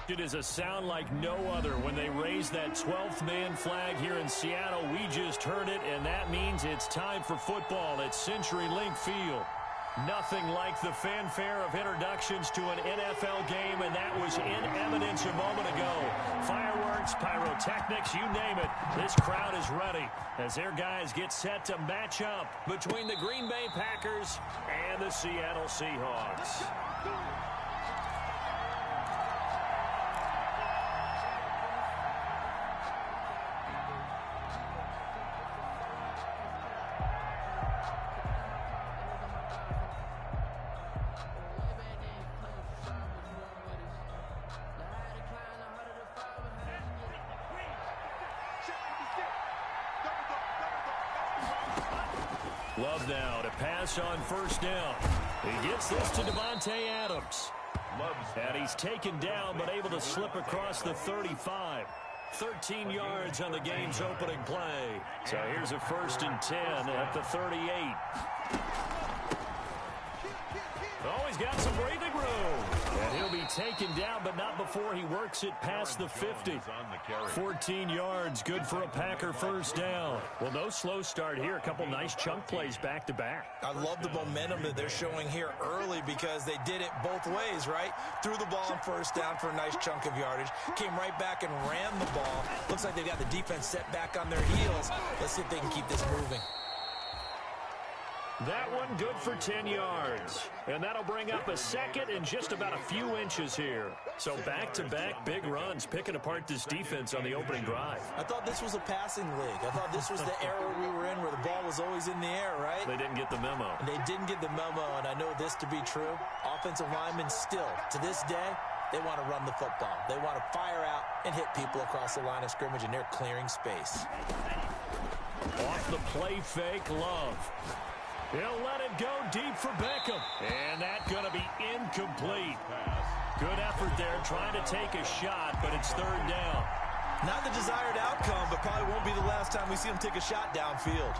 It is a sound like no other when they raise that 12th man flag here in Seattle. We just heard it, and that means it's time for football at CenturyLink Field. Nothing like the fanfare of introductions to an NFL game, and that was in evidence a moment ago. Fireworks, pyrotechnics, you name it. This crowd is ready as their guys get set to match up between the Green Bay Packers and the Seattle Seahawks. Love now to pass on first down. He gets this to Davante Adams. And he's taken down but able to slip across the 35. 13 yards on the game's opening play. So here's a 1st and 10 at the 38. Oh, he's got some breathing room. And he'll be taken down, but not before he works it past the 50. 14 yards, good for a Packer first down. Well, no slow start here. A couple nice chunk plays back-to-back. I love the momentum that they're showing here early because they did it both ways, right? Threw the ball on first down for a nice chunk of yardage. Came right back and ran the ball. Looks like they've got the defense set back on their heels. Let's see if they can keep this moving. That one good for 10 yards. And that'll bring up a second and just about a few inches here. So back-to-back big runs picking apart this defense on the opening drive. I thought this was a passing league. I thought this was the era we were in where the ball was always in the air, right? They didn't get the memo. They didn't get the memo, and I know this to be true. Offensive linemen still, to this day, they want to run the football. They want to fire out and hit people across the line of scrimmage, and they're clearing space. Off the play fake, Love. He'll let it go deep for Beckham. And that's going to be incomplete. Good effort there trying to take a shot, but it's third down. Not the desired outcome, but probably won't be the last time we see him take a shot downfield.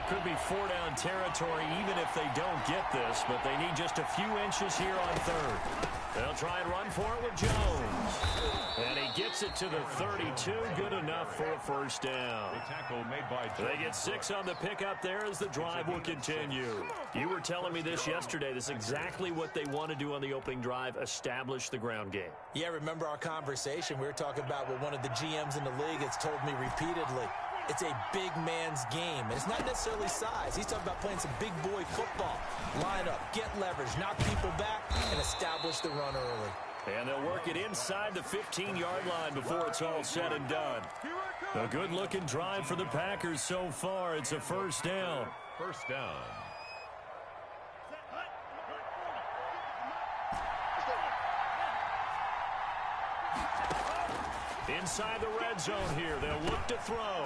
Could be 4-down territory even if they don't get this, but they need just a few inches here on third. They'll try and run for it with Jones. And he gets it to the 32. Good enough for a first down. They get 6 on the pickup there as the drive will continue. You were telling me this yesterday. This is exactly what they want to do on the opening drive, establish the ground game. Yeah, remember our conversation? We were talking about what one of the GMs in the league has told me repeatedly. It's a big man's game, and it's not necessarily size. He's talking about playing some big boy football. Line up, get leverage, knock people back, and establish the run early. And they'll work it inside the 15-yard line before it's all said and done. A good-looking drive for the Packers so far. It's a first down. First down. Inside the red zone here. They'll look to throw.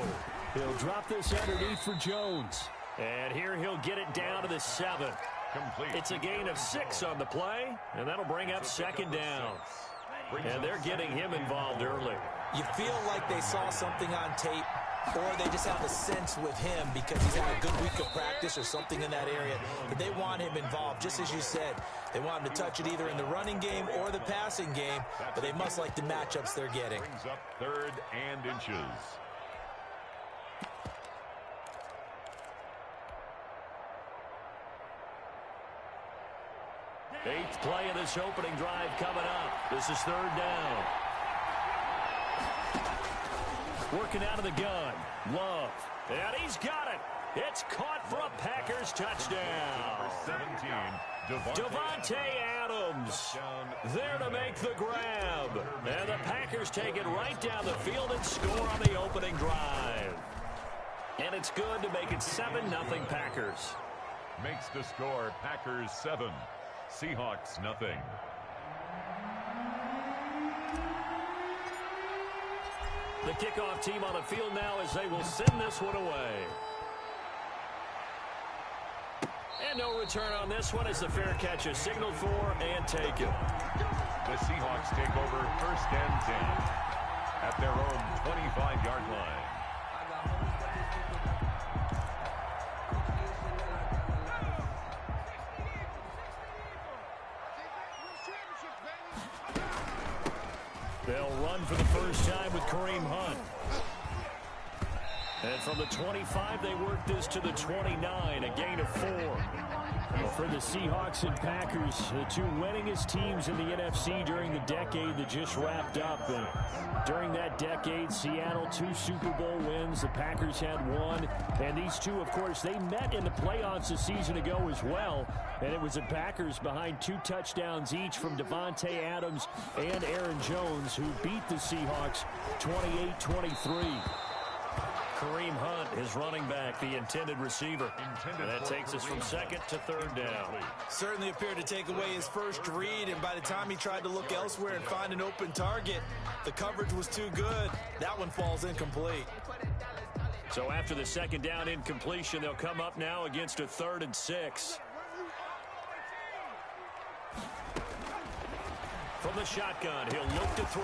He'll drop this underneath for Jones. And here he'll get it down to the 7. Complete. It's a gain of 6 on the play, and that'll bring up second down. And they're getting him involved early. You feel like they saw something on tape, or they just have a sense with him because he's had a good week of practice or something in that area that they want him involved. Just as you said, they want him to touch it either in the running game or the passing game, but they must like the matchups they're getting. Brings up 3rd and inches. Eighth play of this opening drive coming up. This is 3rd down. Working out of the gun. Love. And he's got it. It's caught for a Packers touchdown. Number 17, Davante Adams. There to make the grab. And the Packers take it right down the field and score on the opening drive. And it's good to make it 7-0 Packers. Makes the score Packers 7. Seahawks nothing. The kickoff team on the field now as they will send this one away. And no return on this one as the fair catch is signaled for and taken. The Seahawks take over 1st and 10 at their own 25-yard line. They'll run for the first time with Kareem Hunt. And from the 25, they work this to the 29, a gain of 4. Well, for the Seahawks and Packers, the two winningest teams in the NFC during the decade that just wrapped up. And during that decade, Seattle 2 Super Bowl wins. The Packers had 1. And these two, of course, they met in the playoffs a season ago as well. And it was the Packers behind 2 touchdowns each from Devontae Adams and Aaron Jones, who beat the Seahawks 28-23. Kareem Hunt, his running back, the intended receiver. And that takes us from second to third down. Certainly appeared to take away his first read, and by the time he tried to look elsewhere and find an open target, the coverage was too good. That one falls incomplete. So after the second down incompletion, they'll come up now against a 3rd and 6. From the shotgun, he'll look to throw.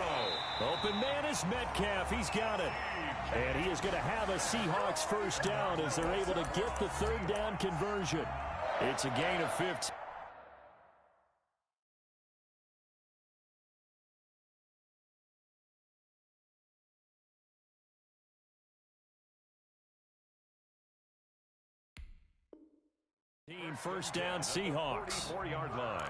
Open man is Metcalf. He's got it. And he is going to have a Seahawks first down as they're able to get the 3rd down conversion. It's a gain of 15. First down, Seahawks. 34-yard line.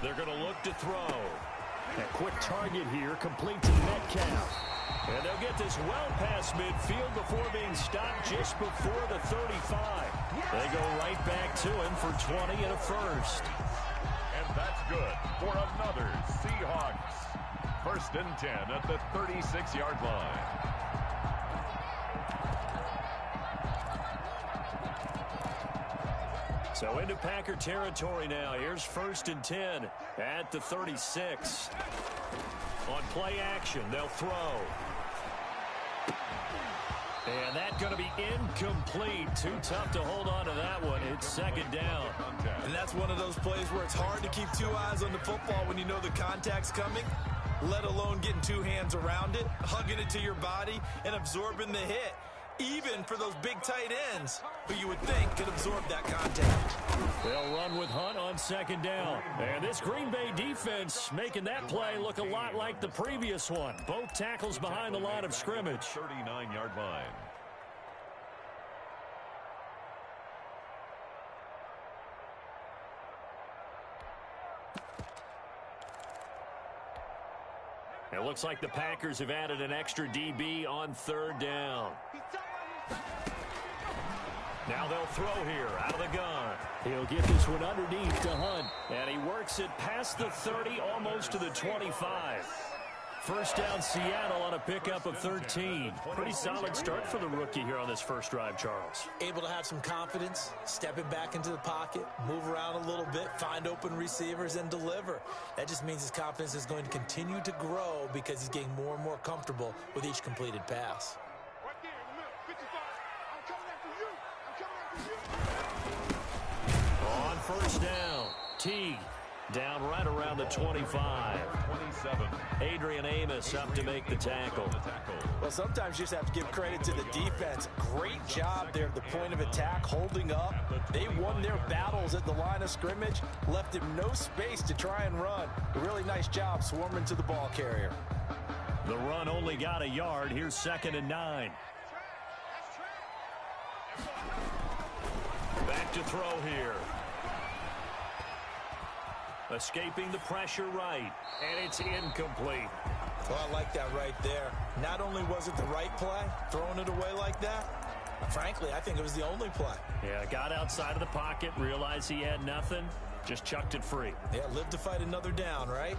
They're going to look to throw. A quick target here, complete to Metcalf. And they'll get this well past midfield before being stopped just before the 35. They go right back to him for 20 and a first. And that's good for another Seahawks. 1st and 10 at the 36-yard line. So into Packer territory now. Here's 1st and 10 at the 36. On play action, they'll throw. And that's going to be incomplete. Too tough to hold on to that one. It's 2nd down. And that's one of those plays where it's hard to keep 2 eyes on the football when you know the contact's coming, let alone getting 2 hands around it, hugging it to your body, and absorbing the hit. Even for those big tight ends who you would think could absorb that contact. They'll run with Hunt on 2nd down. And this Green Bay defense making that play look a lot like the previous one. Both tackles behind the line of scrimmage. 39-yard line. It looks like the Packers have added an extra DB on 3rd down. Now they'll throw here out of the gun. He'll get this one underneath to Hunt. And he works it past the 30, almost to the 25. First down, Seattle on a pickup of 13. Pretty solid start for the rookie here on this first drive, Charles. Able to have some confidence, stepping back into the pocket, move around a little bit, find open receivers, and deliver. That just means his confidence is going to continue to grow because he's getting more and more comfortable with each completed pass. On first down, Teague down right around the 25. 27. Adrian Amos up to make the tackle. Well, sometimes you just have to give credit to the defense. Great job there at the point of attack, holding up. They won their battles at the line of scrimmage, left him no space to try and run. A really nice job swarming to the ball carrier. The run only got a yard. Here's 2nd and 9. Back to throw here. Escaping the pressure right, and it's incomplete. Well, I like that right there. Not only was it the right play, throwing it away like that, frankly, I think it was the only play. Yeah, got outside of the pocket, realized he had nothing, just chucked it free. Yeah, live to fight another down, right?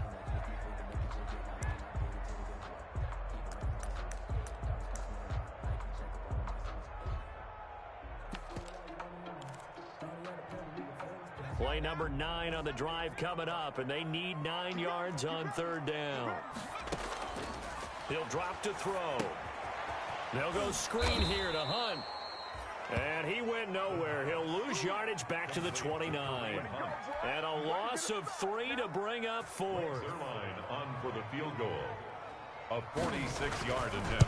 Play number 9 on the drive coming up, and they need 9 yards on 3rd down. He'll drop to throw. They'll go screen here to Hunt. And he went nowhere. He'll lose yardage back to the 29. And a loss of 3 to bring up 4. Line on for the field goal. A 46-yard attempt.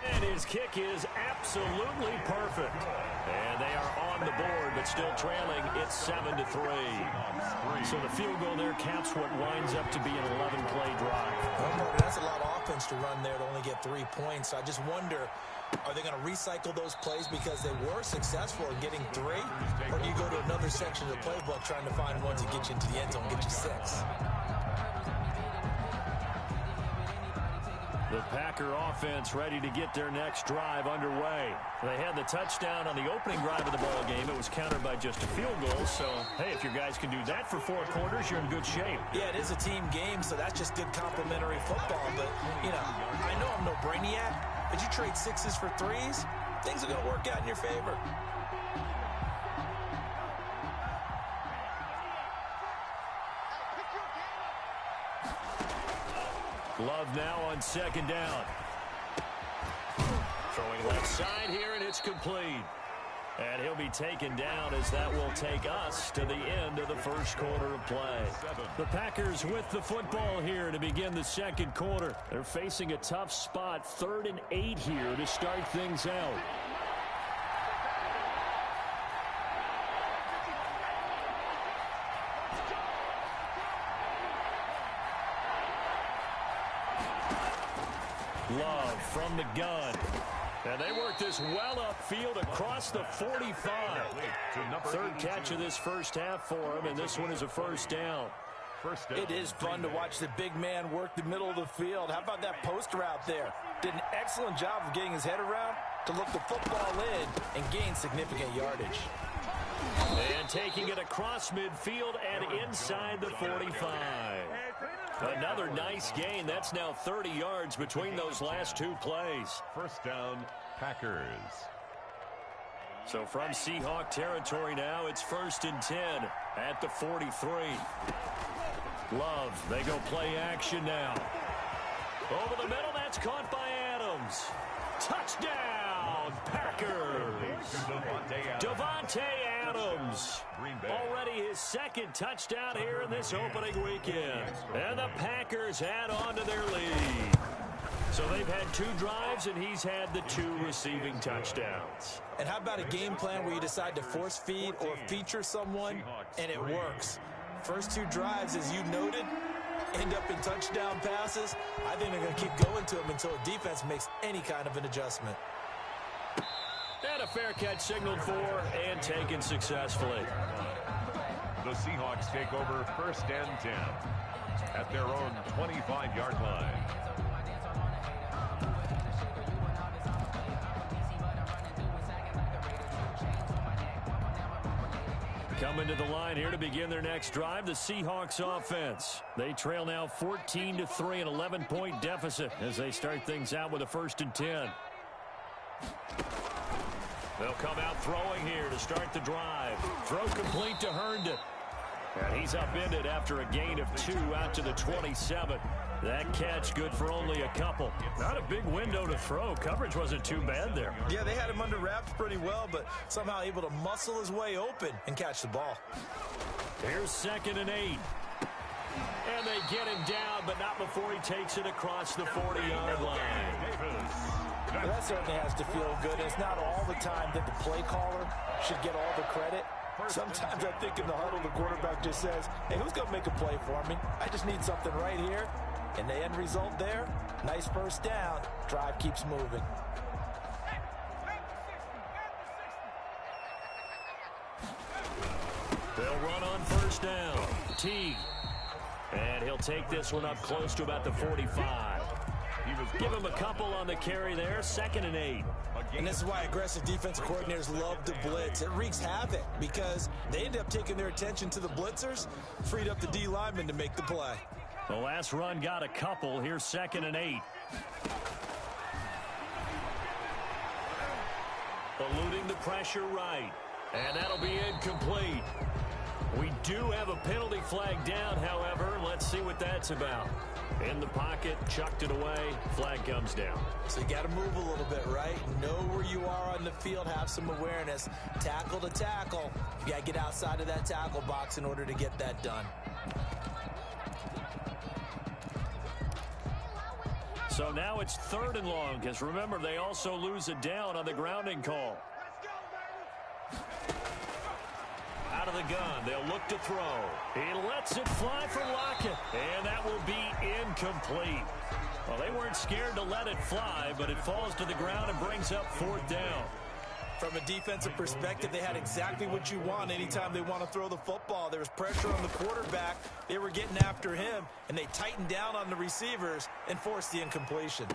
And his kick is absolutely perfect. And they are on the board, but still trailing. It's 7-3. So the field goal there caps what winds up to be an 11-play drive. Oh, that's a lot of offense to run there to only get 3 points. I just wonder, are they going to recycle those plays because they were successful in getting 3? Or do you go to another section of the playbook trying to find ones that get you into the end zone and get you 6? The Packer offense ready to get their next drive underway. They had the touchdown on the opening drive of the ball game. It was countered by just a field goal. So, hey, if your guys can do that for 4 quarters, you're in good shape. Yeah, it is a team game, so that's just good complimentary football. But, you know, I know I'm no brainiac, but you trade 6s for 3s, things are going to work out in your favor. Love now on 2nd down. Throwing left side here, and it's complete. And he'll be taken down as that will take us to the end of the first quarter of play. The Packers with the football here to begin the 2nd quarter. They're facing a tough spot, 3rd and 8 here to start things out. Love from the gun. And they work this well upfield across the 45. 3rd catch of this first half for him, and this one is a first down. It is fun to watch the big man work the middle of the field. How about that post route there? Did an excellent job of getting his head around to look the football in and gain significant yardage. And taking it across midfield and inside the 45. Another nice gain. That's now 30 yards between those last 2 plays. First down, Packers. So from Seahawk territory now, it's 1st and 10 at the 43. Love, they go play action now. Over the middle, that's caught by Adams. Touchdown, Packers. Devontae Adams. Already his 2nd touchdown here in this opening weekend. And the Packers add on to their lead. So they've had 2 drives, and he's had the 2 receiving touchdowns. And how about a game plan where you decide to force feed or feature someone, and it works? First 2 drives, as you noted, end up in touchdown passes. I think they're going to keep going to them until a defense makes any kind of an adjustment. And a fair catch signaled for and taken successfully. The Seahawks take over 1st and 10 at their own 25-yard line. Coming to the line here to begin their next drive, the Seahawks offense. They trail now 14-3, an 11-point deficit as they start things out with a 1st and 10. They'll come out throwing here to start the drive. Throw complete to Herndon. And he's upended after a gain of 2 out to the 27. That catch good for only a couple. Not a big window to throw. Coverage wasn't too bad there. Yeah, they had him under wraps pretty well, but somehow able to muscle his way open and catch the ball. Here's 2nd and 8. And they get him down, but not before he takes it across the 40-yard line. Well, that certainly has to feel good. It's not all the time that the play caller should get all the credit. Sometimes I think in the huddle, the quarterback just says, hey, who's going to make a play for me? I just need something right here. And the end result there, nice first down. Drive keeps moving. They'll run on 1st down. T. And he'll take this one up close to about the 45. Give him a couple on the carry there. 2nd and 8. And this is why aggressive defensive coordinators love to blitz. It wreaks havoc because they end up taking their attention to the blitzers, freed up the D lineman to make the play. The last run got a couple. Here's 2nd and 8. Eluding the pressure right. And that'll be incomplete. We do have a penalty flag down, however. Let's see what that's about. In the pocket, chucked it away, flag comes down. So you got to move a little bit, right? Know where you are on the field, have some awareness. Tackle to tackle. You got to get outside of that tackle box in order to get that done. So now it's 3rd and long, because remember, they also lose a down on the grounding call. Out of the gun, they'll look to throw. He lets it fly for Lockett, and that will be incomplete. Well, they weren't scared to let it fly, but it falls to the ground and brings up 4th down. From a defensive perspective, they had exactly what you want anytime they want to throw the football. There was pressure on the quarterback. They were getting after him, and they tightened down on the receivers and forced the incompletion.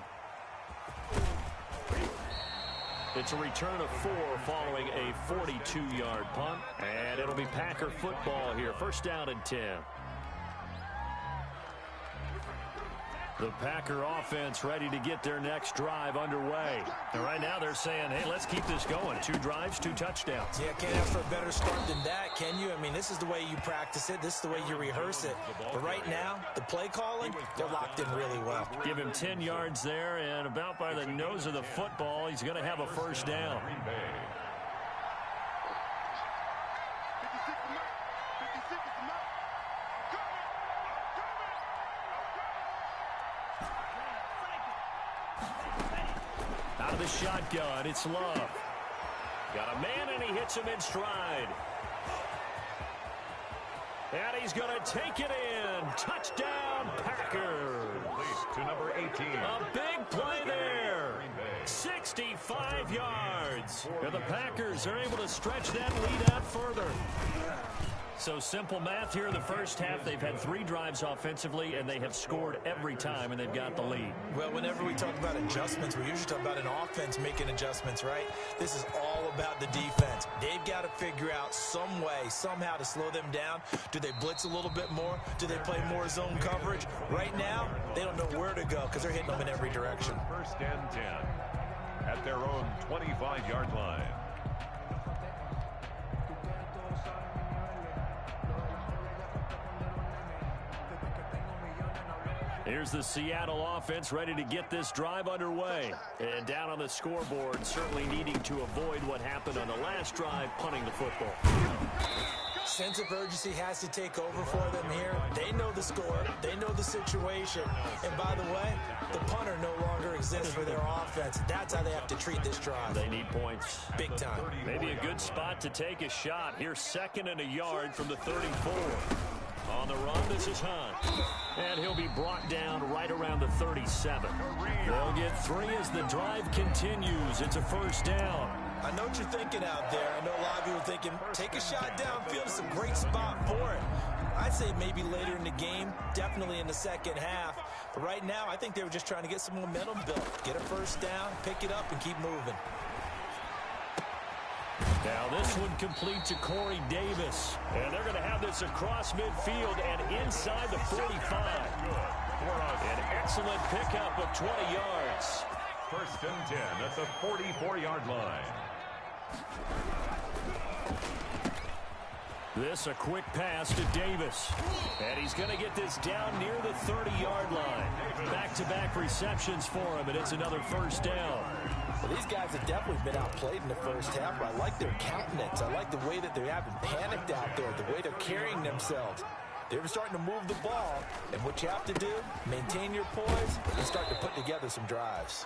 It's a return of 4 following a 42-yard punt, and it'll be Packer football here. 1st down and 10. The Packer offense ready to get their next drive underway. And right now they're saying, hey, let's keep this going. 2 drives, 2 touchdowns. Yeah, can't ask for a better start than that, can you? I mean, this is the way you practice it. This is the way you rehearse it. But right now, the play calling, they're locked in really well. Give him 10 yards there, and about by the nose of the football, he's going to have a 1st down. Out of the shotgun, it's Love. Got a man, and he hits him in stride. And he's going to take it in. Touchdown, Packers. To number 18. A big play there. 65 yards. And the Packers are able to stretch that lead out further. So simple math here in the first half. They've had 3 drives offensively, and they have scored every time, and they've got the lead. Well, whenever we talk about adjustments, we usually talk about an offense making adjustments, right? This is all about the defense. They've got to figure out some way, somehow to slow them down. Do they blitz a little bit more? Do they play more zone coverage? Right now, they don't know where to go because they're hitting them in every direction. 1st and 10 at their own 25-yard line. Here's the Seattle offense ready to get this drive underway. And down on the scoreboard, certainly needing to avoid what happened on the last drive, punting the football. Sense of urgency has to take over for them here. They know the score. They know the situation. And by the way, the punter no longer exists for their offense. That's how they have to treat this drive. They need points. Big time. Maybe a good spot to take a shot. Here's 2nd and a yard from the 34. On the run, this is Hunt. And he'll be brought down right around the 37. They'll get 3 as the drive continues. It's a 1st down. I know what you're thinking out there. I know a lot of you are thinking, take a shot downfield. It's a great spot for it. I'd say maybe later in the game, definitely in the second half. But right now, I think they were just trying to get some momentum built. Get a 1st down, pick it up, and keep moving. Now this one complete to Corey Davis. And they're going to have this across midfield and inside the 45. An excellent pickup of 20 yards. 1st and 10 at the 44-yard line. This a quick pass to Davis. And he's going to get this down near the 30-yard line. Back-to-back receptions for him, and it's another 1st down. Well, these guys have definitely been outplayed in the first half, but I like their countenance. I like the way that they haven't panicked out there, the way they're carrying themselves. They're starting to move the ball, and what you have to do, maintain your poise and start to put together some drives.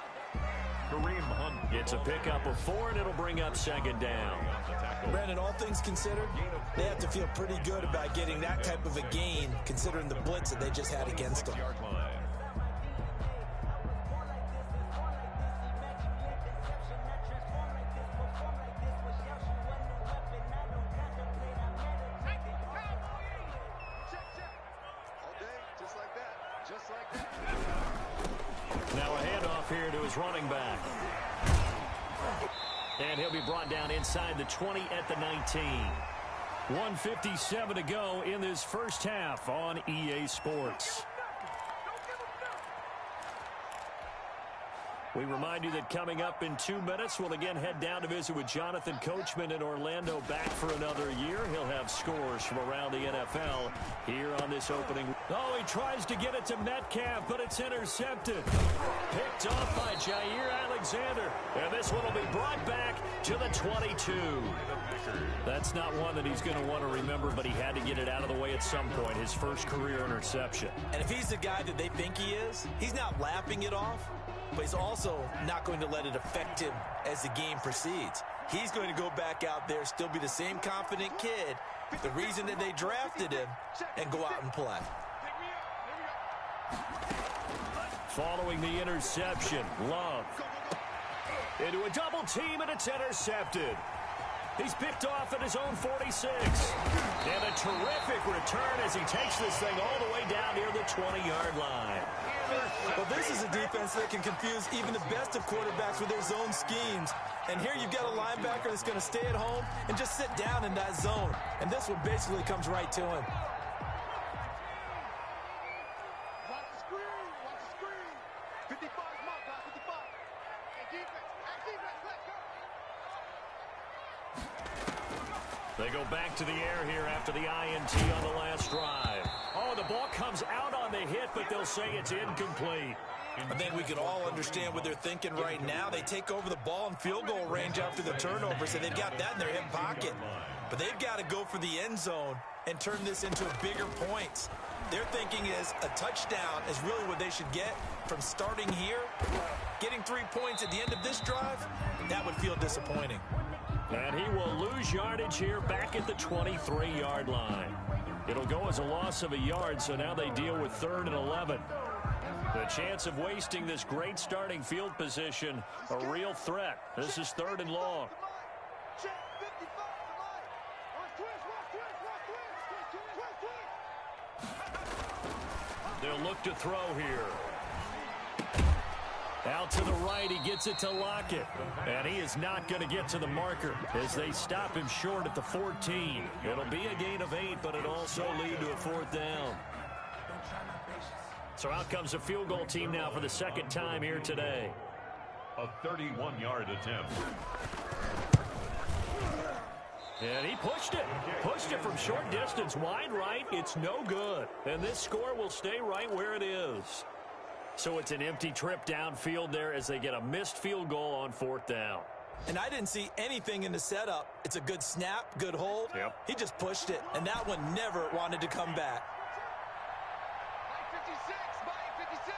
Kareem Hunt. It's a pickup of 4, and it'll bring up 2nd down. Brandon, all things considered, they have to feel pretty good about getting that type of a gain, considering the blitz that they just had against them. Now a handoff here to his running back. And he'll be brought down inside the 20 at the 19. 1:57 to go in this first half on EA Sports. We remind you that coming up in 2 minutes, we'll again head down to visit with Jonathan Coachman in Orlando, back for another year. He'll have scores from around the NFL here on this opening. Oh, he tries to get it to Metcalf, but it's intercepted. Picked off by Jair Alexander. And this one will be brought back to the 22. That's not one that he's going to want to remember, but he had to get it out of the way at some point, his first career interception. And if he's the guy that they think he is, he's not laughing it off, but he's also not going to let it affect him as the game proceeds. He's going to go back out there, still be the same confident kid, the reason that they drafted him, and go out and play. Following the interception, Love into a double team, and it's intercepted. He's picked off at his own 46. And a terrific return as he takes this thing all the way down near the 20-yard line. Well, this is a defense that can confuse even the best of quarterbacks with their zone schemes. And here you've got a linebacker that's going to stay at home and just sit down in that zone. And this one basically comes right to him. Watch the screen. Watch the screen. 55 mark, guys. 55. Hey, defense. Hey, defense. Let's go. They go back to the air here after the INT on the last drive. Oh, the ball comes out on the hit, but they'll say it's incomplete. I think we can all understand what they're thinking right now. They take over the ball in field goal range after the turnover, so they've got that in their hip pocket. But they've got to go for the end zone and turn this into a bigger points. Their thinking is a touchdown is really what they should get from starting here. Getting 3 points at the end of this drive, that would feel disappointing. And he will lose yardage here back at the 23-yard line. It'll go as a loss of a yard, so now they deal with 3rd and 11. The chance of wasting this great starting field position, a real threat. This is 3rd and long. Check 55 to Mike. Watch twist. They'll look to throw here. Out to the right, he gets it to Lockett. And he is not going to get to the marker as they stop him short at the 14. It'll be a gain of 8, but it'll also lead to a 4th down. So out comes a field goal team now for the second time here today. A 31-yard attempt. And he pushed it. Pushed it from short distance, wide right. It's no good. And this score will stay right where it is. So it's an empty trip downfield there as they get a missed field goal on 4th down. And I didn't see anything in the setup. It's a good snap, good hold. Yep. He just pushed it, and that one never wanted to come back. Mike 56. Mike 56.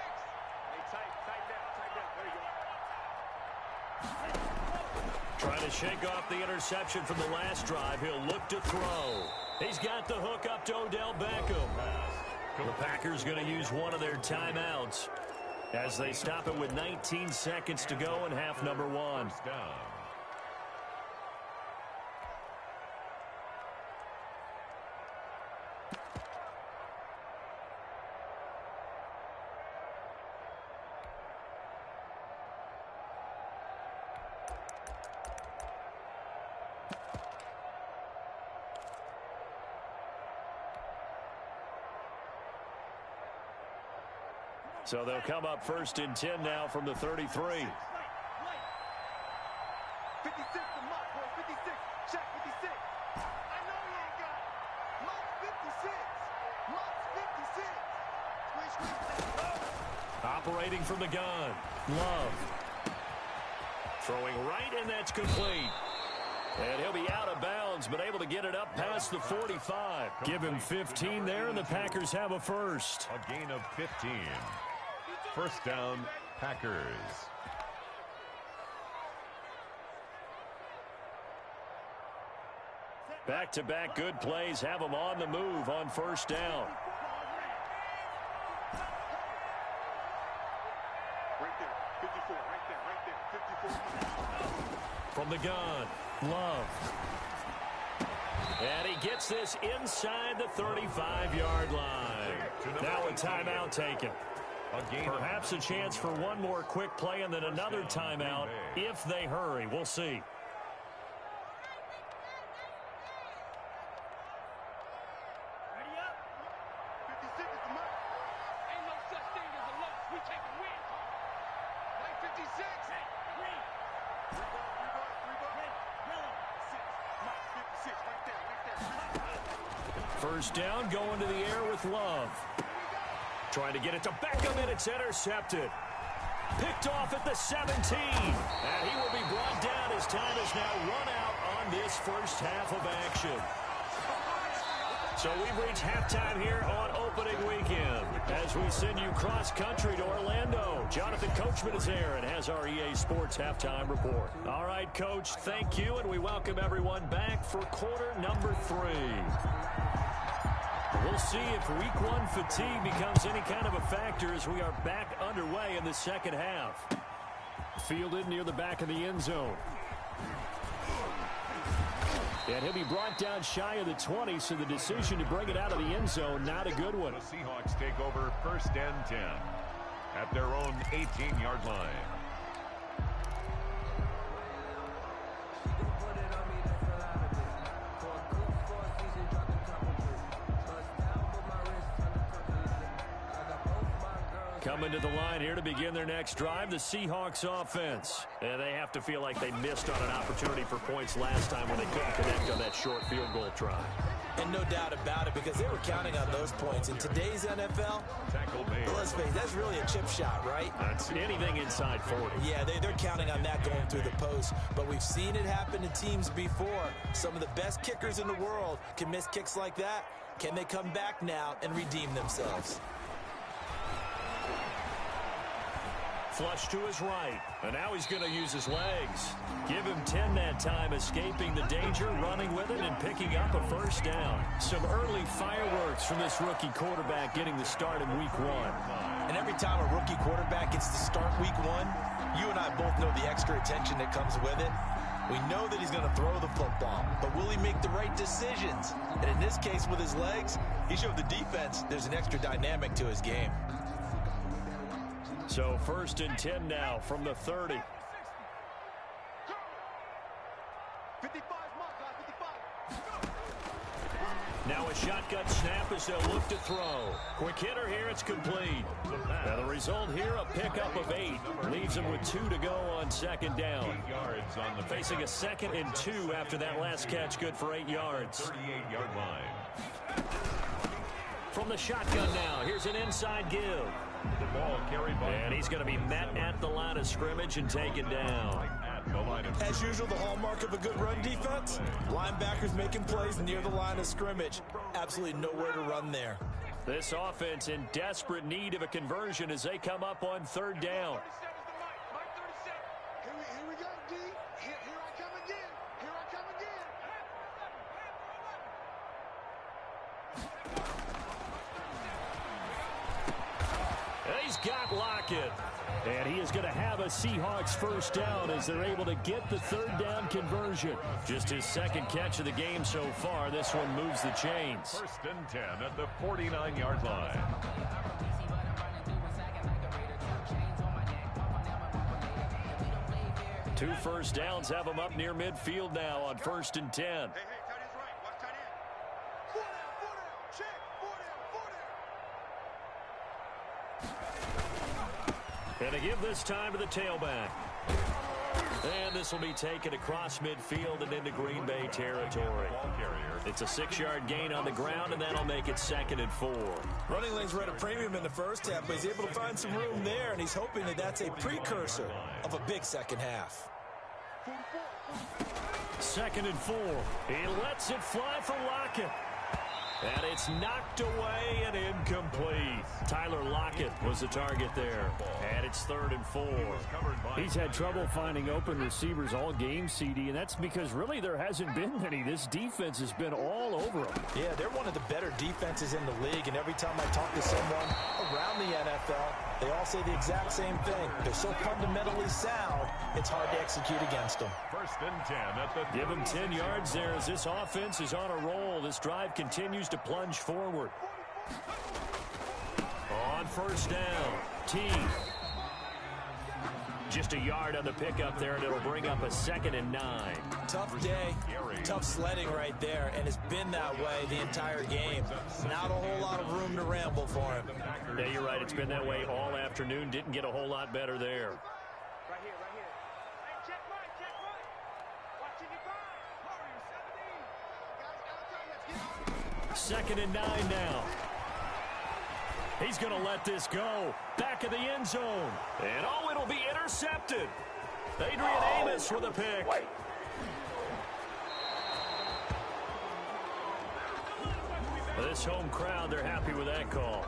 Hey, tight down. There you go. Trying to shake off the interception from the last drive. He'll look to throw. He's got the hook up to Odell Beckham. The Packers going to use one of their timeouts as they stop it with 19 seconds to go in half number 1. First down. So they'll come up 1st and 10 now from the 33. 56 to Mike, boy. 56. Check 56. I know he ain't got it. Mike's 56. Mike's 56. Squish. Operating from the gun. Love. Throwing right, and that's complete. And he'll be out of bounds, but able to get it up past the 45. Give him 15 there, and the Packers have a first. A gain of 15. First down, Packers. Back-to-back good plays have them on the move on 1st down. Right there. 54. Right there. 54. From the gun, Love. And he gets this inside the 35-yard line. Now a timeout taken. Perhaps a chance for one more quick play and then another timeout if they hurry. We'll see. Ready up. 56 is the mark. Ain't no such thing as a loss. We take a win. Mike 56. First down, going to the air with Love. Trying to get it to Beckham, and it's intercepted. Picked off at the 17. And he will be brought down as time has now run out on this first half of action. So we've reached halftime here on opening weekend as we send you cross-country to Orlando. Jonathan Coachman is there and has our EA Sports halftime report. All right, Coach, thank you, and we welcome everyone back for quarter number 3. We'll see if week 1 fatigue becomes any kind of a factor as we are back underway in the second half. Fielded near the back of the end zone. And he'll be brought down shy of the 20, so the decision to bring it out of the end zone, not a good one. The Seahawks take over first and 10 at their own 18-yard line. Coming to the line here to begin their next drive, the Seahawks offense. And they have to feel like they missed on an opportunity for points last time when they couldn't connect on that short field goal try. And no doubt about it, because they were counting on those points. In today's NFL, let's face it, that's really a chip shot, right? That's anything inside 40. Yeah, they're counting on that going through the post. But we've seen it happen to teams before. Some of the best kickers in the world can miss kicks like that. Can they come back now and redeem themselves? Flush to his right, and now he's going to use his legs. Give him 10 that time, escaping the danger, running with it, and picking up a first down. Some early fireworks from this rookie quarterback getting the start in week 1. And every time a rookie quarterback gets to start week 1, you and I both know the extra attention that comes with it. We know that he's going to throw the football, but will he make the right decisions? And in this case, with his legs, he showed the defense there's an extra dynamic to his game. So first and 10 now from the 30. 55 mark, guys, 55. Now a shotgun snap as they'll look to throw. Quick hitter here, it's complete. Now the result here, a pickup of 8. Leaves them with 2 to go on second down. Facing a 2nd and 2 after that last catch, good for 8 yards. 38-yard line. From the shotgun now, here's an inside give. The ball carried by. And he's going to be met at the line of scrimmage and taken down. As usual, the hallmark of a good run defense, linebackers making plays near the line of scrimmage. Absolutely nowhere to run there. This offense in desperate need of a conversion as they come up on third down. Here we go, D. Here I come again. Here I come again. He's got Lockett. And he is going to have a Seahawks first down as they're able to get the third down conversion. Just his 2nd catch of the game so far. This one moves the chains. First and 10 at the 49-yard line. Two first downs have them up near midfield now on first and 10. Hey, tight end's right. Watch tight end. 4 down. Check. 4 down. And to give this time to the tailback. And this will be taken across midfield and into Green Bay territory. It's a 6-yard gain on the ground, and that'll make it 2nd and 4. Running lanes were at a premium in the first half, but he's able to find some room there, and he's hoping that that's a precursor of a big second half. 2nd and 4. He lets it fly for Lockett. And it's knocked away and incomplete. Tyler Lockett was the target there. And it's 3rd and 4. He's had trouble finding open receivers all game, CD, and that's because really there hasn't been many. This defense has been all over them. Yeah, they're one of the better defenses in the league, and every time I talk to someone around the NFL, they all say the exact same thing. They're so fundamentally sound, it's hard to execute against them. First and 10 at the Give him 10 yards there as this offense is on a roll. This drive continues to plunge forward. On first down, T. Just a yard on the pickup there, and it'll bring up a 2nd and 9. Tough day, tough sledding right there, and it's been that way the entire game. Not a whole lot of room to ramble for him. Yeah, you're right. It's been that way all afternoon. Didn't get a whole lot better there. Right here. Hey, check right. Watching your back. 2nd and 9 now. He's going to let this go. Back of the end zone. And oh, it'll be intercepted. Adrian Amos with a pick. This home crowd, they're happy with that call.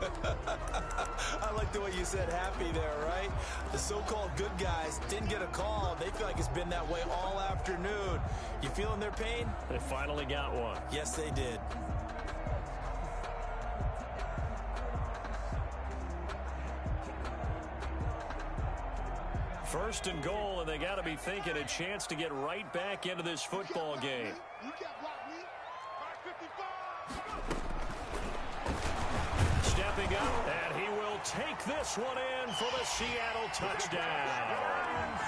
I like the way you said happy there, right? The so-called good guys didn't get a call. They feel like it's been that way all afternoon. You feeling their pain? They finally got one. Yes, they did. First and goal, and they got to be thinking a chance to get right back into this football game. Stepping up, and he will take this one in for the Seattle touchdown.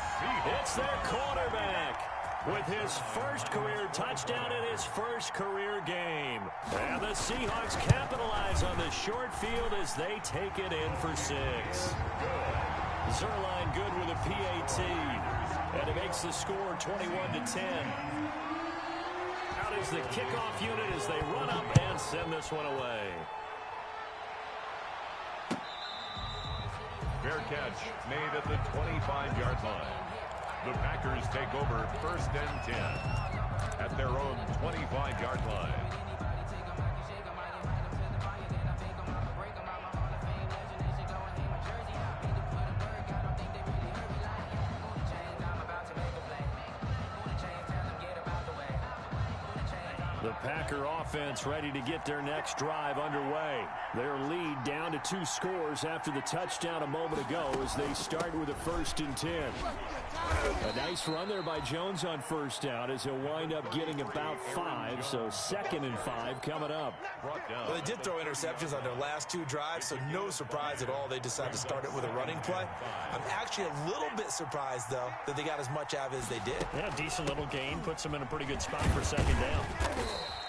It's their quarterback with his first career touchdown in his first career game. And the Seahawks capitalize on the short field as they take it in for 6. Zerline good with a PAT, and it makes the score 21-10. Out is the kickoff unit as they run up and send this one away. Fair catch made at the 25-yard line. The Packers take over 1st and 10 at their own 25-yard line. The Packer offense ready to get their next drive underway. Their lead down to 2 scores after the touchdown a moment ago as they start with a 1st and 10. A nice run there by Jones on 1st down as he'll wind up getting about 5, so 2nd and 5 coming up. Well, they did throw interceptions on their last 2 drives, so no surprise at all they decided to start it with a running play. I'm actually a little bit surprised, though, that they got as much out of it as they did. Yeah, decent little gain. Puts them in a pretty good spot for 2nd down.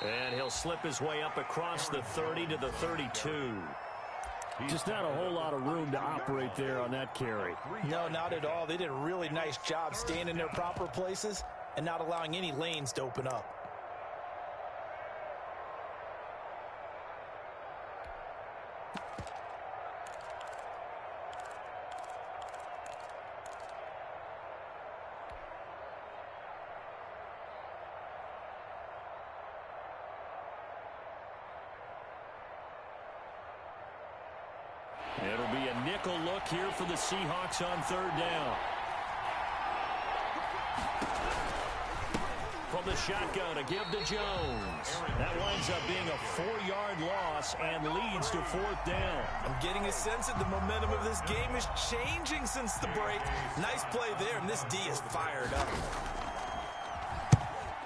And he'll slip his way up across the 30 to the 32. Just not a whole lot of room to operate there on that carry. No, not at all. They did a really nice job staying in their proper places and not allowing any lanes to open up. It'll be a nickel look here for the Seahawks on 3rd down. From the shotgun, a give to Jones. That winds up being a 4-yard loss and leads to 4th down. I'm getting a sense that the momentum of this game is changing since the break. Nice play there, and this D is fired up.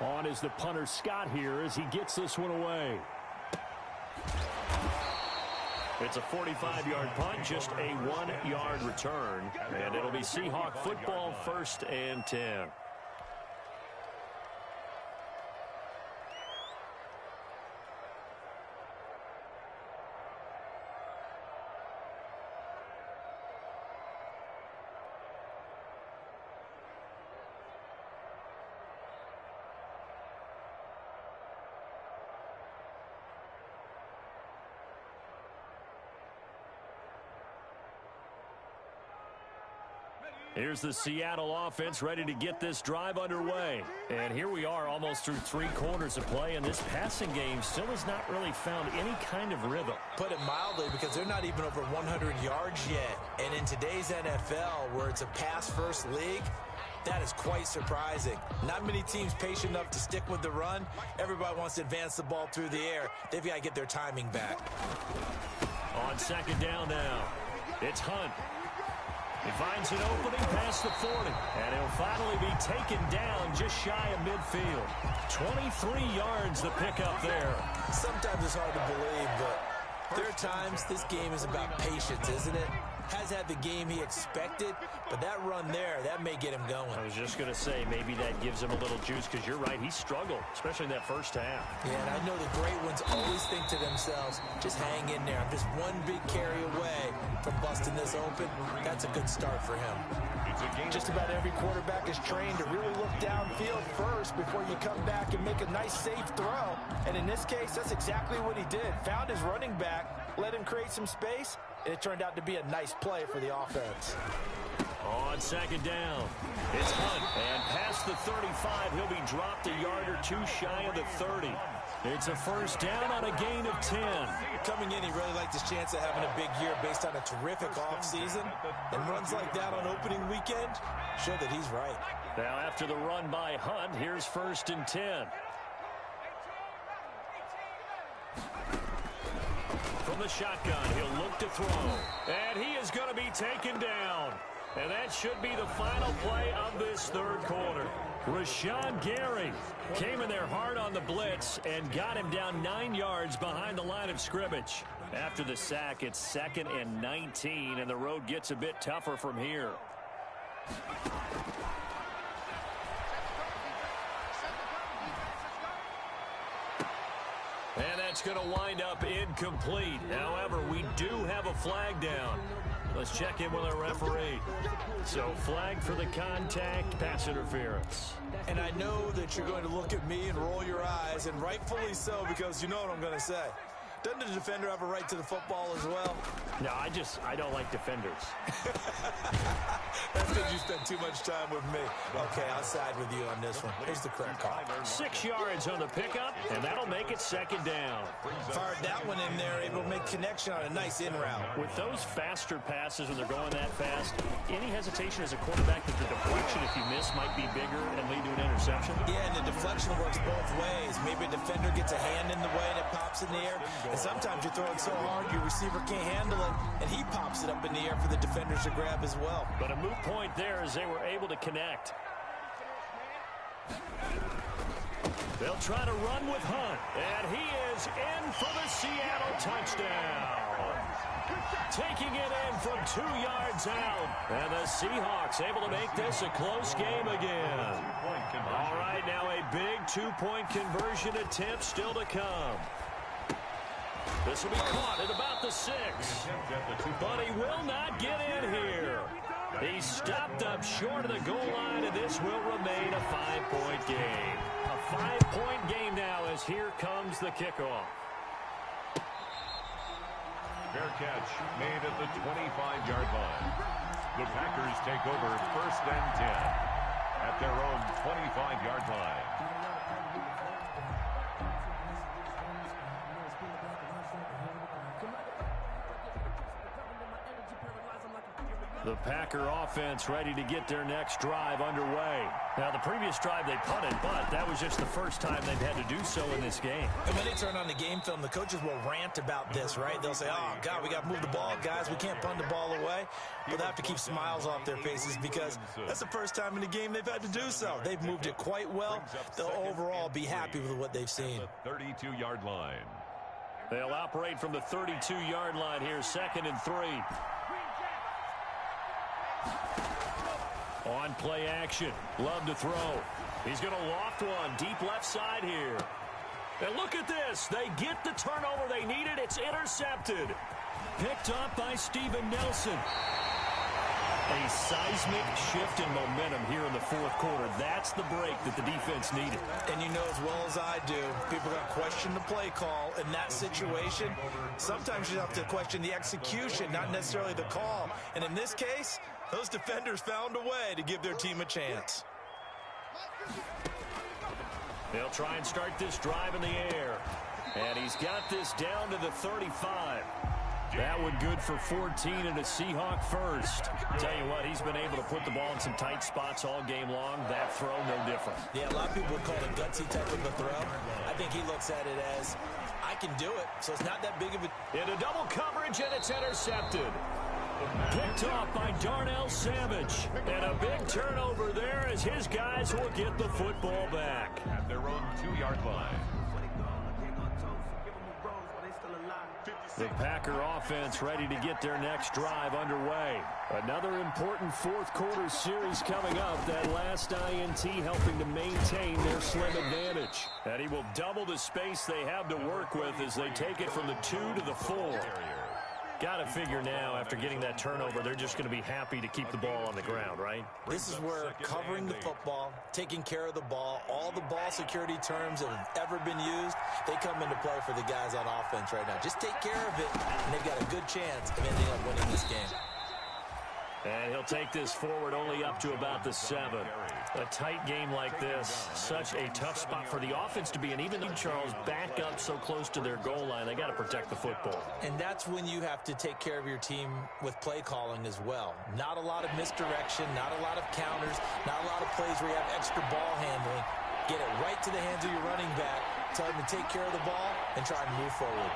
On is the punter Scott here as he gets this one away. It's a 45-yard punt, just a 1-yard return. And it'll be Seahawk football 1st and 10. Here's the Seattle offense ready to get this drive underway. And here we are almost through 3 quarters of play, and this passing game still has not really found any kind of rhythm. Put it mildly, because they're not even over 100 yards yet. And in today's NFL, where it's a pass-first league, that is quite surprising. Not many teams patient enough to stick with the run. Everybody wants to advance the ball through the air. They've got to get their timing back. On 2nd down now, it's Hunt. He finds an opening past the 40, and he'll finally be taken down just shy of midfield. 23 yards the pickup there. Sometimes it's hard to believe, but there are times this game is about patience, isn't it? Has had the game he expected, but that run there, that may get him going. I was just going to say, maybe that gives him a little juice, because you're right, he struggled, especially in that first half. Yeah, and I know the great ones always think to themselves, just hang in there. I'm just one big carry away from busting this open. That's a good start for him. Just about every quarterback is trained to really look downfield first. first before you come back and make a nice, safe throw. And in this case, that's exactly what he did. Found his running back, let him create some space, and it turned out to be a nice play for the offense. On second down, it's Hunt, and past the 35, he'll be dropped a yard or two shy of the 30. It's a first down on a gain of 10. Coming in, he really liked his chance of having a big year based on a terrific offseason. And runs like that on opening weekend show that he's right. Now after the run by Hunt, here's first and 10. From the shotgun, he'll look to throw. And he is going to be taken down. And that should be the final play of this third quarter. Rashawn Gary came in there hard on the blitz and got him down 9 yards behind the line of scrimmage. After the sack, it's 2nd and 19, and the road gets a bit tougher from here. And that's going to wind up incomplete. However, we do have a flag down. Let's check in with our referee. So, flag for the contact, pass interference. And I know that you're going to look at me and roll your eyes, and rightfully so, because you know what I'm going to say. Doesn't the defender have a right to the football as well? No, I don't like defenders. That's because you spend too much time with me. Okay, I'll side with you on this one. Here's the correct call. 6 yards on the pickup, and that'll make it second down. Fired that one in there, able to make connection on a nice in route. With those faster passes when they're going that fast, any hesitation as a quarterback that the deflection, if you miss, might be bigger and lead to an interception? Yeah, and the deflection works both ways. Maybe a defender gets a hand in the way and it pops in the air. And sometimes you're throwing so hard your receiver can't handle it, and he pops it up in the air for the defenders to grab as well. But a moot point there as they were able to connect. They'll try to run with Hunt, and he is in for the Seattle touchdown. Taking it in from 2 yards out. And the Seahawks able to make this a close game again. All right, now a big 2-point conversion attempt still to come. This will be caught at about the 6. But he will not get in here. He's stopped up short of the goal line, and this will remain a 5-point game. A 5-point game now as here comes the kickoff. Fair catch made at the 25-yard line. The Packers take over 1st and 10 at their own 25-yard line. The Packer offense ready to get their next drive underway. Now, the previous drive they punted, but that was just the first time they've had to do so in this game. And when they turn on the game film, the coaches will rant about this, right? They'll say, oh, God, we got to move the ball, guys. We can't punt the ball away. But they have to keep smiles off their faces because that's the first time in the game they've had to do so. They've moved it quite well. They'll overall be happy with what they've seen. 32-yard line. They'll operate from the 32-yard line here, 2nd and 3. On play action. Love to throw. He's going to loft one deep left side here. And look at this. They get the turnover they needed. It's intercepted. Picked up by Steven Nelson. A seismic shift in momentum here in the fourth quarter. That's the break that the defense needed. And you know as well as I do, people are going to question the play call in that situation. Sometimes you have to question the execution, not necessarily the call. And in this case, those defenders found a way to give their team a chance. They'll try and start this drive in the air. And he's got this down to the 35. That one good for 14 and a Seahawk first. Tell you what, he's been able to put the ball in some tight spots all game long. That throw, no different. Yeah, a lot of people would call it a gutsy type of a throw. I think he looks at it as, I can do it, so it's not that big of a... Into double coverage, and it's intercepted. Picked off by Darnell Savage. And a big turnover there as his guys will get the football back. At their own 2-yard line. The Packer offense ready to get their next drive underway. Another important fourth quarter series coming up. That last INT helping to maintain their slim advantage. And he will double the space they have to work with as they take it from the 2 to the 4. Got to figure now, after getting that turnover, they're just going to be happy to keep the ball on the ground, right? This is where covering the football, taking care of the ball, all the ball security terms that have ever been used, they come into play for the guys on offense right now. Just take care of it, and they've got a good chance of ending up winning this game. And he'll take this forward only up to about the 7. A tight game like this, such a tough spot for the offense to be in. Even Charles back up so close to their goal line, they got to protect the football. And that's when you have to take care of your team with play calling as well. Not a lot of misdirection, not a lot of counters, not a lot of plays where you have extra ball handling. Get it right to the hands of your running back, tell him to take care of the ball, and try and move forward.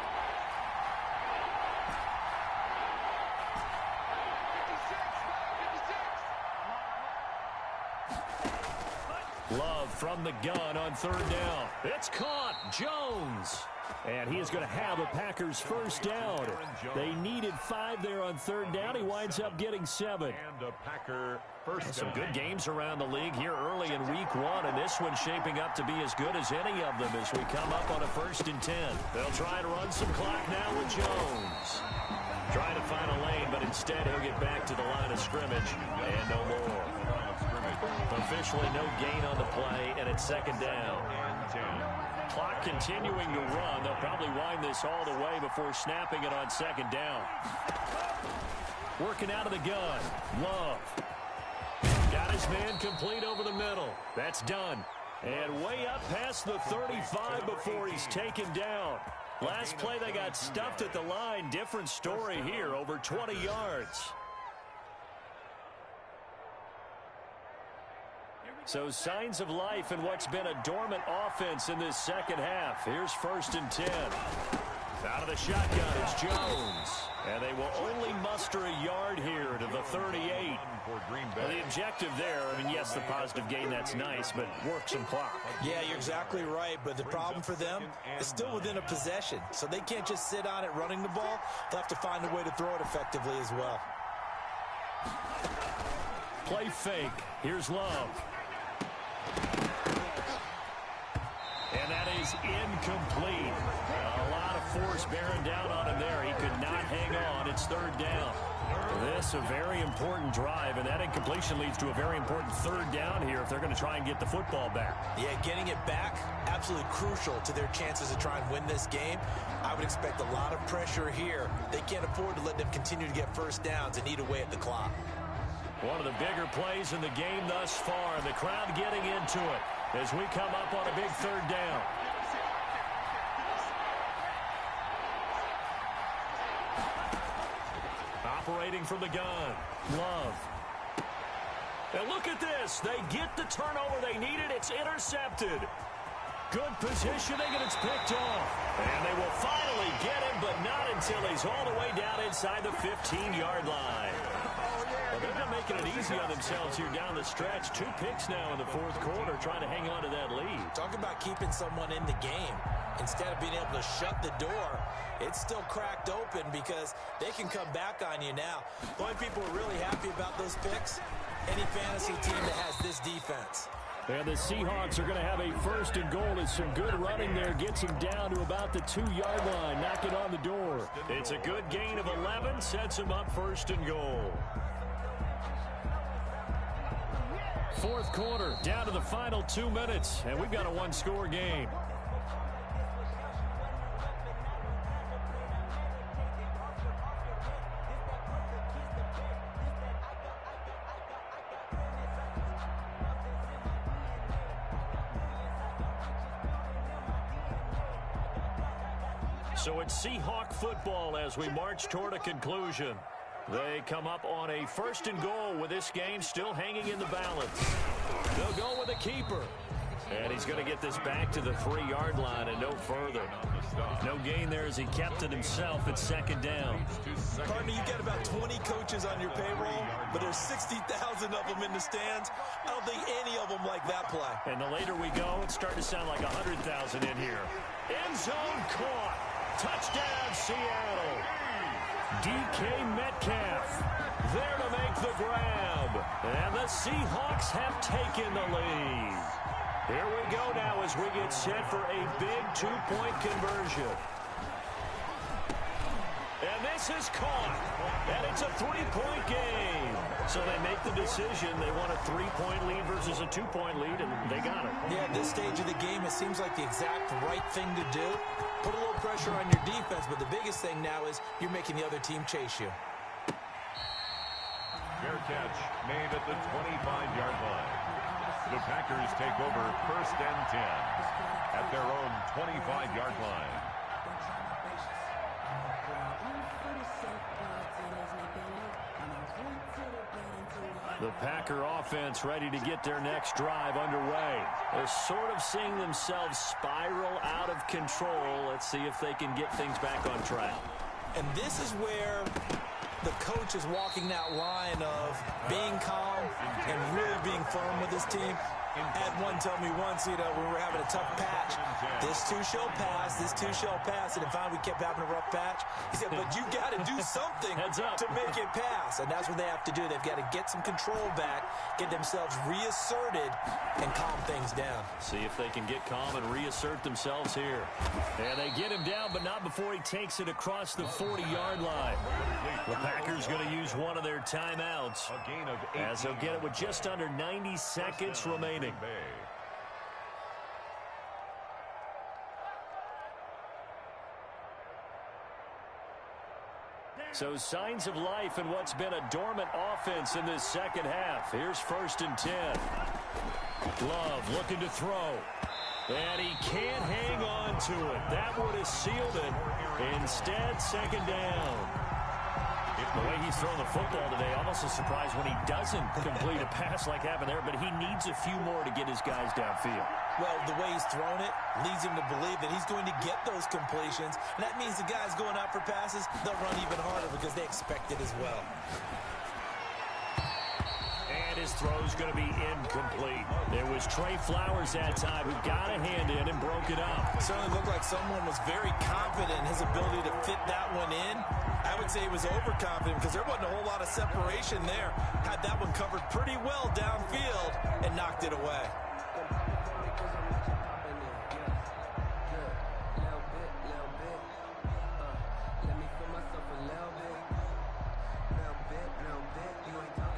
Love from the gun on 3rd down. It's caught. Jones. And he is going to have a Packers first down. They needed 5 there on 3rd down. He winds up getting 7. And a Packer first Some down. good games around the league here early in week 1, and this one's shaping up to be as good as any of them as we come up on a 1st and 10. They'll try to run some clock now with Jones. Trying to find a lane, but instead he'll get back to the line of scrimmage and no more. Officially no gain on the play, and it's 2nd down. Clock continuing to run. They'll probably wind this all the way before snapping it on 2nd down. Working out of the gun. Love. Got his man complete over the middle. That's done. And way up past the 35 before he's taken down. Last play they got stuffed at the line. Different story here. Over 20 yards. So signs of life in what's been a dormant offense in this 2nd half. Here's 1st and 10. Out of the shotgun is Jones. And they will only muster a yard here to the 38. Well, the objective there, I mean, yes, the positive gain, that's nice, but work some clock. Yeah, you're exactly right, but the problem for them is still within a possession. So they can't just sit on it running the ball. They'll have to find a way to throw it effectively as well. Play fake. Here's Love. And that is incomplete. A lot of force bearing down on him there. He could not hang on. It's 3rd down. This a very important drive, and that incompletion leads to a very important 3rd down here if they're going to try and get the football back. Yeah, getting it back, absolutely crucial to their chances to try and win this game. I would expect a lot of pressure here. They can't afford to let them continue to get first downs and eat away at the clock. One of the bigger plays in the game thus far. The crowd getting into it as we come up on a big 3rd down. Operating from the gun. Love. And look at this. They get the turnover they needed. It's intercepted. Good positioning, and it's picked off. And they will finally get him, but not until he's all the way down inside the 15-yard line. Well, they're not making it easy on themselves here down the stretch. 2 picks now in the 4th quarter, trying to hang on to that lead. Talk about keeping someone in the game. Instead of being able to shut the door, it's still cracked open because they can come back on you now. The only people who are really happy about those picks, any fantasy team that has this defense. And the Seahawks are going to have a 1st and goal as some good running there gets him down to about the 2-yard line, knocking on the door. It's a good gain of 11, sets him up 1st and goal. 4th quarter, down to the final 2 minutes, and we've got a 1-score game. So it's Seahawk football as we march toward a conclusion. They come up on a 1st and goal with this game still hanging in the balance. They'll go with a keeper. And he's going to get this back to the 3-yard line and no further. No gain there as he kept it himself at 2nd down. Partner, you got about 20 coaches on your payroll, but there's 60,000 of them in the stands. I don't think any of them like that play. And the later we go, it's starting to sound like 100,000 in here. End zone caught. Touchdown, Seattle. DK Metcalf there to make the grab. And the Seahawks have taken the lead. Here we go now as we get set for a big 2-point conversion. And then This is caught. And it's a three-point game. So they make the decision. They want a three-point lead versus a two-point lead, and they got it. Yeah, at this stage of the game, it seems like the exact right thing to do. Put a little pressure on your defense, but the biggest thing now is you're making the other team chase you. Fair catch made at the 25-yard line. The Packers take over 1st and 10 at their own 25-yard line. The Packer offense ready to get their next drive underway. They're sort of seeing themselves spiral out of control. Let's see if they can get things back on track. And this is where the coach is walking that line of being calm and really being firm with his team. Had one tell me once, we were having a tough patch. This too shall pass, this too shall pass. And if finally we kept having a rough patch, he said, but you got to do something to make it pass. And that's what they have to do. They've got to get some control back, get themselves reasserted, and calm things down. See if they can get calm and reassert themselves here. And they get him down, but not before he takes it across the 40-yard line. The Packers going to use one of their timeouts, as they'll get it with just under 90 seconds remaining. So signs of life in what's been a dormant offense in this second half. Here's 1st and 10. Love looking to throw. And he can't hang on to it. That would have sealed it. Instead, 2nd down. The way he's thrown the football today, almost a surprise when he doesn't complete a pass like happened there, but he needs a few more to get his guys downfield. Well, the way he's thrown it leads him to believe that he's going to get those completions. And that means the guys going out for passes, they'll run even harder because they expect it as well. And his throw's going to be incomplete. It was Trey Flowers that time who got a hand in and broke it up. It certainly looked like someone was very confident in his ability to fit that one in. I would say he was overconfident because there wasn't a whole lot of separation there. Had that one covered pretty well downfield and knocked it away.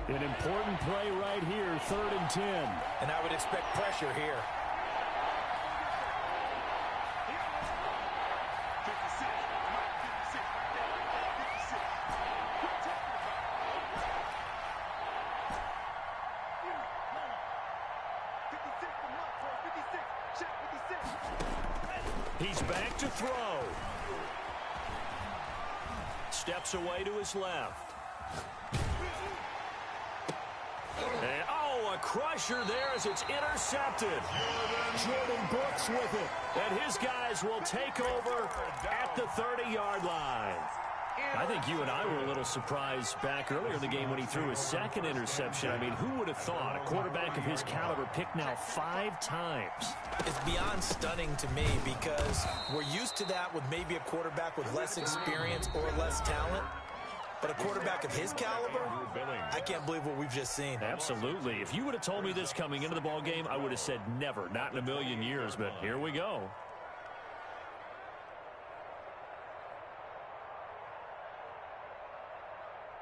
An important play right here, 3rd and 10. And I would expect pressure here. He's back to throw. Steps away to his left. And, a crusher there as it's intercepted. Jordan Brooks with it. And his guys will take over at the 30-yard line. I think you and I were a little surprised back earlier in the game when he threw his 2nd interception. I mean, who would have thought a quarterback of his caliber picked now 5 times? It's beyond stunning to me because we're used to that with maybe a quarterback with less experience or less talent. But a quarterback of his caliber, I can't believe what we've just seen. Absolutely. If you would have told me this coming into the ball game, I would have said never, not in a million years. But here we go.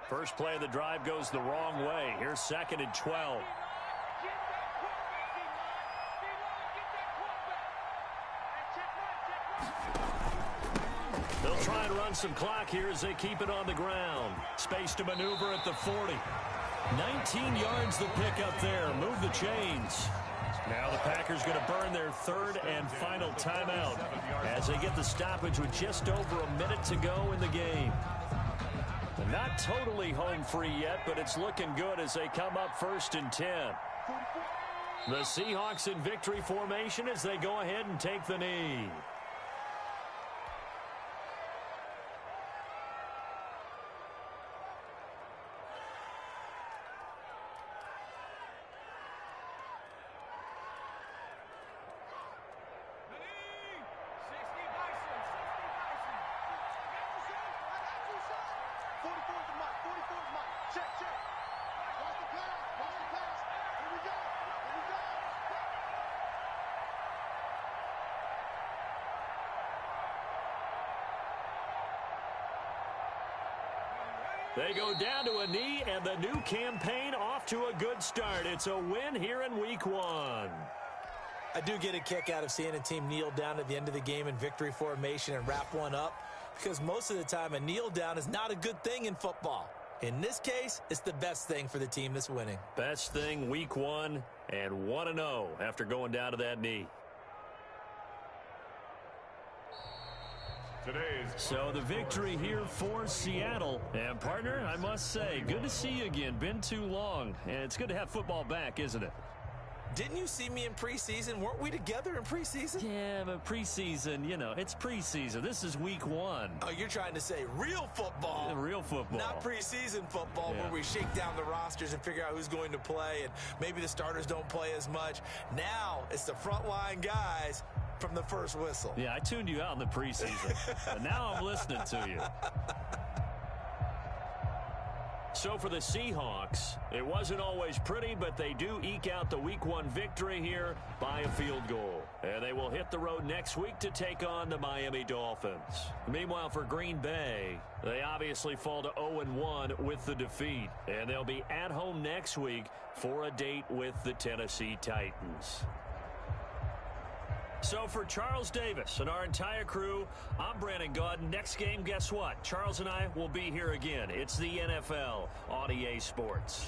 First play of the drive goes the wrong way. Here's 2nd and 12. They'll try and run some clock here as they keep it on the ground. Space to maneuver at the 40. 19 yards the pick up there. Move the chains. Now the Packers going to burn their 3rd and final timeout as they get the stoppage with just over a minute to go in the game. Not totally home free yet, but it's looking good as they come up 1st and 10. The Seahawks in victory formation as they go ahead and take the knee. They go down to a knee, and the new campaign off to a good start. It's a win here in Week 1. I do get a kick out of seeing a team kneel down at the end of the game in victory formation and wrap one up, because most of the time a kneel down is not a good thing in football. In this case, it's the best thing for the team that's winning. Best thing Week 1 and 1-0 after going down to that knee. So the victory here for Seattle. And, partner, I must say, good to see you again. Been too long. And it's good to have football back, isn't it? Didn't you see me in preseason? Weren't we together in preseason? Yeah, but preseason, you know, it's preseason. This is Week 1. Oh, you're trying to say real football. Real football. Not preseason football where we shake down the rosters and figure out who's going to play, and maybe the starters don't play as much. Now it's the frontline guys from the first whistle. Yeah, I tuned you out in the preseason, but now I'm listening to you. So for the Seahawks, it wasn't always pretty, but they do eke out the Week 1 victory here by a field goal. And they will hit the road next week to take on the Miami Dolphins. Meanwhile, for Green Bay, they obviously fall to 0-1 with the defeat. And they'll be at home next week for a date with the Tennessee Titans. So for Charles Davis and our entire crew, I'm Brandon Gaudin. Next game, guess what? Charles and I will be here again. It's the NFL on EA Sports.